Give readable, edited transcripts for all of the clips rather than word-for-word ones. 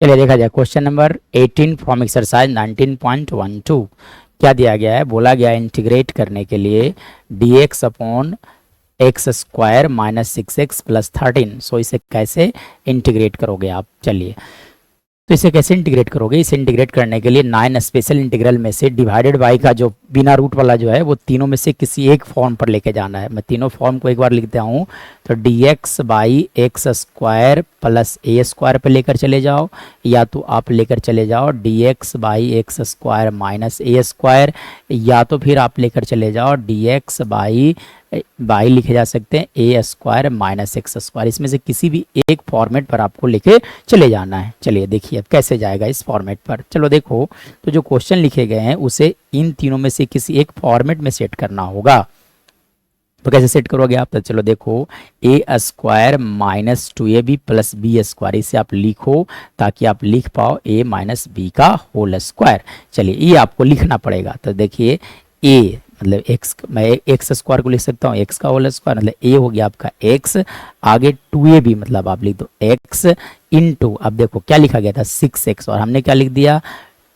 चलिए देखा जाए क्वेश्चन नंबर 18 फ्रॉम एक्सरसाइज 19.12। क्या दिया गया है, बोला गया इंटीग्रेट करने के लिए dx upon x square minus 6x plus 13। सो इसे कैसे इंटीग्रेट करोगे आप। चलिए तो इसे कैसे इंटीग्रेट करोगे। इसे इंटीग्रेट करने के लिए 9 स्पेशल इंटीग्रल में से डिवाइडेड बाई का जो बिना रूट वाला जो है वो तीनों में से किसी एक फॉर्म पर लेके जाना है। मैं तीनों फॉर्म को एक बार लिखता हूँ। तो dx by x square plus a square पर लेकर चले जाओ, या तो आप लेकर चले जाओ dx by x square minus A square, या तो फिर आप लेकर चले जाओ dx बाई लिखे जा सकते हैं ए स्क्वायर माइनस एक्स स्क्वायर। इसमें से किसी भी एक फॉर्मेट पर आपको लेके चले जाना है। चलिए देखिए अब कैसे जाएगा इस फॉर्मेट पर। चलो देखो, तो जो क्वेश्चन लिखे गए हैं उसे इन तीनों में से किसी एक फॉर्मेट में सेट करना होगा। तो कैसे सेट करोगे आप, तो चलो देखो, a square minus 2ab plus b square, इसे आप लिखो ताकि आप लिख पाओ ए माइनस बी का होल स्क्वायर। चलिए ये आपको लिखना पड़ेगा। तो देखिए ए मतलब एक्स, मैं एक्स स्क्वायर को लिख सकता हूँ एक्स का होल स्क्वायर, मतलब ए हो गया आपका एक्स, आगे 2ab मतलब आप लिख दो एक्स इंटू, अब देखो क्या लिखा गया था 6x और हमने क्या लिख दिया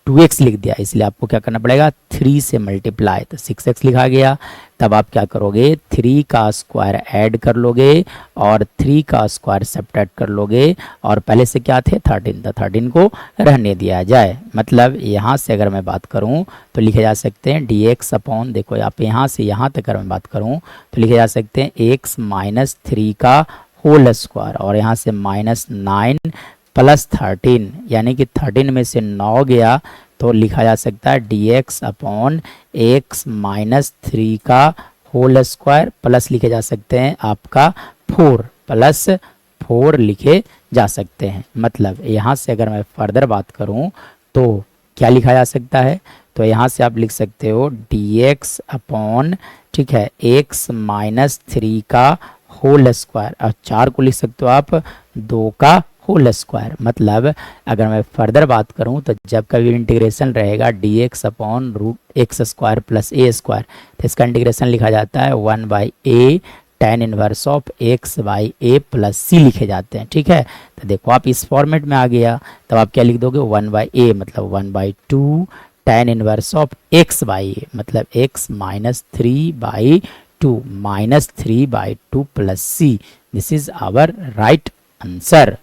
2x लिख दिया, इसलिए आपको क्या करना पड़ेगा 3 से मल्टीप्लाई। तो 6x लिखा गया। तब आप क्या करोगे 3 का स्क्वायर ऐड कर लोगे और 3 का स्क्वायर सब्ट्रैक्ट कर लोगे, और पहले से क्या थे 13, तो 13 को रहने दिया जाए। मतलब यहाँ से अगर मैं बात करूँ तो लिखे जा सकते हैं dx अपॉन, देखो आप यहाँ से यहाँ तक अगर मैं बात करूँ तो लिखे जा सकते हैं x माइनस 3 का होल स्क्वायर, और यहाँ से माइनस 9 प्लस 13, यानी कि 13 में से 9 गया तो लिखा जा सकता है dx अपॉन एक्स माइनस 3 का होल स्क्वायर, प्लस लिखे जा सकते हैं आपका 4 प्लस 4 लिखे जा सकते हैं। मतलब यहाँ से अगर मैं फर्दर बात करूँ तो क्या लिखा जा सकता है, तो यहाँ से आप लिख सकते हो dx अपॉन, ठीक है, एक्स माइनस 3 का होल स्क्वायर, और 4 को लिख सकते हो आप 2 का होल स्क्वायर। मतलब अगर मैं फर्दर बात करूं तो जब कभी इंटीग्रेशन रहेगा dx upon root x square plus a square, तो इसका इंटीग्रेशन लिखा जाता है 1 by a tan inverse of x by a plus C लिखे जाते हैं। ठीक है, तो देखो आप इस फॉर्मेट में आ गया, तब आप क्या लिख दोगे 1 बाई ए मतलब 1 by 2 tan inverse of x by a, मतलब x minus 3 by 2 minus 3 by 2 plus C. This is our right answer.